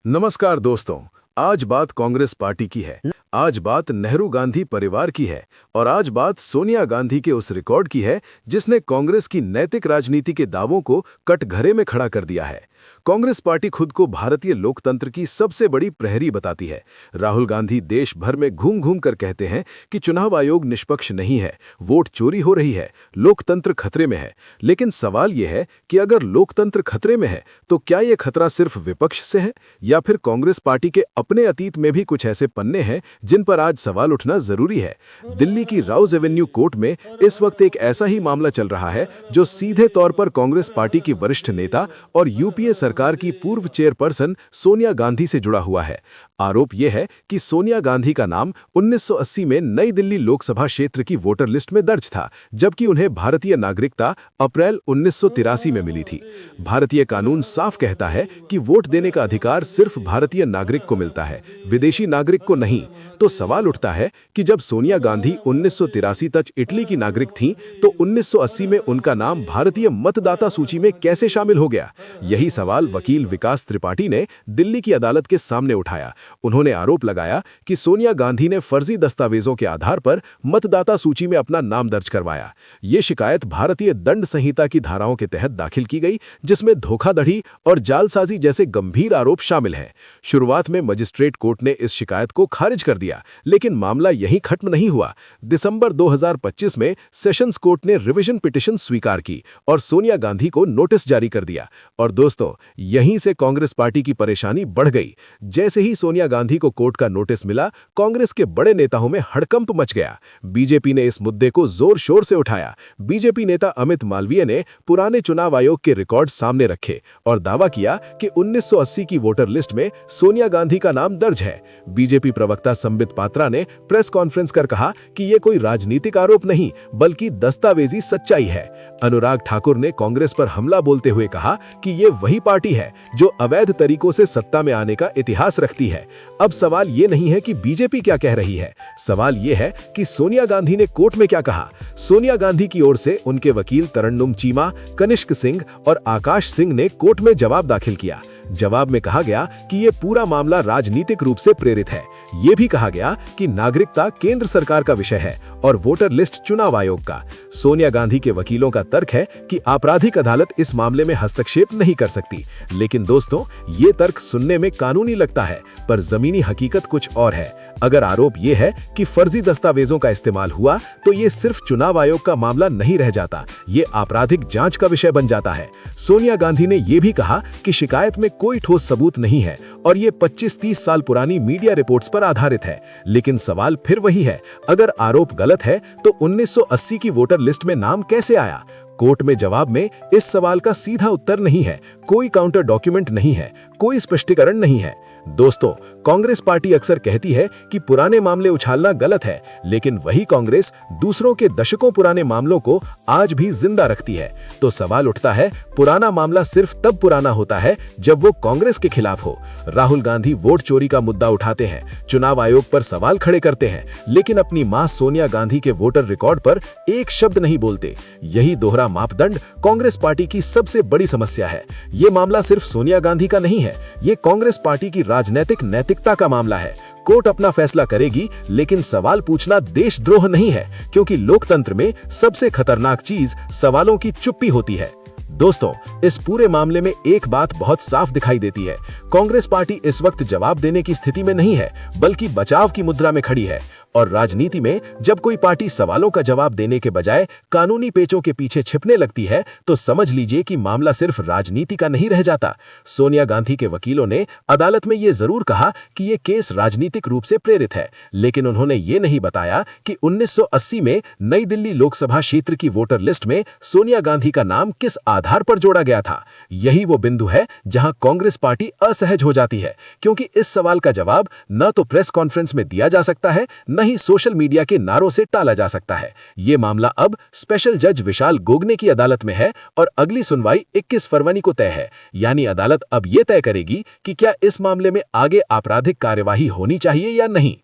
नमस्कार दोस्तों। आज बात कांग्रेस पार्टी की है। आज बात नेहरू गांधी परिवार की है और आज बात सोनिया गांधी के उस रिकॉर्ड की है जिसने कांग्रेस की नैतिक राजनीति के दावों को कटघरे में खड़ा कर दिया है। कांग्रेस पार्टी खुद को भारतीय लोकतंत्र की सबसे बड़ी प्रहरी बताती है। राहुल गांधी देश भर में घूम घूम कर कहते हैं कि चुनाव आयोग निष्पक्ष नहीं है, वोट चोरी हो रही है, लोकतंत्र खतरे में है। लेकिन सवाल यह है कि अगर लोकतंत्र खतरे में है तो क्या यह खतरा सिर्फ विपक्ष से है या फिर कांग्रेस पार्टी के अपने अतीत में भी कुछ ऐसे पन्ने हैं जिन पर आज सवाल उठना जरूरी है। दिल्ली की राउज एवेन्यू कोर्ट में इस वक्त एक ऐसा ही मामला चल रहा है जो सीधे तौर पर कांग्रेस पार्टी की वरिष्ठ नेता और यूपीए सरकार की पूर्व चेयरपर्सन सोनिया गांधी से जुड़ा हुआ है। आरोप यह है कि सोनिया गांधी का नाम 1980 में नई दिल्ली लोकसभा क्षेत्र की वोटर लिस्ट में दर्ज था, जबकि उन्हें भारतीय नागरिकता अप्रैल 1983 में मिली थी। भारतीय कानून साफ कहता है कि वोट देने का अधिकार सिर्फ भारतीय नागरिक को मिलता है, विदेशी नागरिक को नहीं। तो सवाल उठता है कि जब सोनिया गांधी 1983 तक इटली की नागरिक थीं, तो 1980 में उनका नाम भारतीय मतदाता सूची में कैसे शामिल हो गया? यही सवाल वकील विकास त्रिपाठी ने दिल्ली की अदालत के सामने उठाया। उन्होंने आरोप लगाया कि सोनिया गांधी ने फर्जी दस्तावेजों के आधार पर मतदाता सूची में अपना नाम दर्ज करवाया। ये शिकायत भारतीय दंड संहिता की धाराओं के तहत दाखिल की गई, जिसमें धोखाधड़ी और जालसाजी जैसे गंभीर आरोप शामिल हैं। शुरुआत में मजिस्ट्रेट कोर्ट ने इस शिकायत को खारिज कर दिया, लेकिन मामला यहीं खत्म नहीं हुआ। दिसंबर 2025 में सेशंस कोर्ट ने रिवीजन पिटीशन स्वीकार की और सोनिया गांधी को नोटिस जारी कर दिया। और दोस्तों, यहीं से कांग्रेस पार्टी की परेशानी बढ़ गई। जैसे ही सोनिया गांधी को कोर्ट का नोटिस मिला, कांग्रेस के बड़े नेताओं में हड़कंप मच गया। बीजेपी ने इस मुद्दे को जोर शोर से उठाया। बीजेपी नेता अमित मालवीय ने पुराने चुनाव आयोग के रिकॉर्ड सामने रखे और दावा किया कि 1980 की वोटर लिस्ट में सोनिया गांधी का नाम दर्ज है। बीजेपी प्रवक्ता संबित पात्रा ने प्रेस कॉन्फ्रेंस कर कहा कि यह कोई राजनीतिक आरोप नहीं, बल्कि दस्तावेजी सच्चाई है। अनुराग ठाकुर ने कांग्रेस पर हमला बोलते हुए कहा कि यह वही पार्टी है जो अवैध तरीकों से सत्ता में आने का इतिहास रखती है। अब सवाल ये नहीं है कि बीजेपी क्या कह रही है, सवाल ये है कि सोनिया गांधी ने कोर्ट में क्या कहा। सोनिया गांधी की ओर से उनके वकील तरन्नुम चीमा, कनिष्क सिंह और आकाश सिंह ने कोर्ट में जवाब दाखिल किया। जवाब में कहा गया कि यह पूरा मामला राजनीतिक रूप से प्रेरित है। यह भी कहा गया कि नागरिकता केंद्र सरकार का विषय है और वोटर लिस्ट चुनाव आयोग का। सोनिया गांधी के वकीलों का तर्क है कि आपराधिक अदालत इस मामले में हस्तक्षेप नहीं कर सकती। लेकिन दोस्तों, ये तर्क सुनने में कानूनी लगता है, पर जमीनी हकीकत कुछ और है। अगर आरोप यह है कि फर्जी दस्तावेजों का इस्तेमाल हुआ, तो ये सिर्फ चुनाव आयोग का मामला नहीं रह जाता, ये आपराधिक जांच का विषय बन जाता है। सोनिया गांधी ने यह भी कहा कि शिकायत में कोई ठोस सबूत नहीं है और ये 25-30 साल पुरानी मीडिया रिपोर्ट्स पर आधारित है। लेकिन सवाल फिर वही है, अगर आरोप गलत है तो 1980 की वोटर लिस्ट में नाम कैसे आया? कोर्ट में जवाब में इस सवाल का सीधा उत्तर नहीं है। कोई काउंटर डॉक्यूमेंट नहीं है, कोई स्पष्टीकरण नहीं है। दोस्तों, कांग्रेस पार्टी अक्सर कहती है कि पुराने मामले उछालना गलत है, लेकिन वही कांग्रेस दूसरों के दशकों पुराने मामलों को आज भी जिंदा रखती है। तो सवाल उठता है, पुराना मामला सिर्फ तब पुराना होता है जब वो कांग्रेस के खिलाफ हो। राहुल गांधी वोट चोरी का मुद्दा उठाते हैं, चुनाव आयोग पर सवाल खड़े करते हैं, लेकिन अपनी मां सोनिया गांधी के वोटर रिकॉर्ड पर एक शब्द नहीं बोलते। यही दोहरा मापदंड कांग्रेस पार्टी की सबसे बड़ी समस्या है। ये मामला सिर्फ सोनिया गांधी का नहीं है, ये कांग्रेस पार्टी की राजनीतिक नैतिकता का मामला है। कोर्ट अपना फैसला करेगी, लेकिन सवाल पूछना देशद्रोह नहीं है, क्योंकि लोकतंत्र में सबसे खतरनाक चीज सवालों की चुप्पी होती है। दोस्तों, इस पूरे मामले में एक बात बहुत साफ दिखाई देती है। कांग्रेस पार्टी इस वक्त जवाब देने की स्थिति में नहीं है, बल्कि बचाव की मुद्रा में खड़ी है। और राजनीति में जब कोई पार्टी सवालों का जवाब देने के बजाय कानूनी पेचों के पीछे छिपने लगती है, तो समझ लीजिए कि मामला सिर्फ राजनीति का नहीं रह जाता। सोनिया गांधी के वकीलों ने अदालत में ये जरूर कहा कि ये केस राजनीतिक रूप से प्रेरित है, लेकिन उन्होंने ये नहीं बताया कि 1980 में नई दिल्ली लोकसभा क्षेत्र की वोटर लिस्ट में सोनिया गांधी का नाम किस आधार पर जोड़ा गया था। यही वो बिंदु है जहां कांग्रेस पार्टी असहज हो जाती है, क्योंकि इस सवाल का जवाब न तो प्रेस कॉन्फ्रेंस में दिया जा सकता है, न ही सोशल मीडिया के नारों से टाला जा सकता है। ये मामला अब स्पेशल जज विशाल गोगने की अदालत में है और अगली सुनवाई 21 फरवरी को तय है। यानी अदालत अब यह तय करेगी कि क्या इस मामले में आगे आपराधिक कार्यवाही होनी चाहिए या नहीं।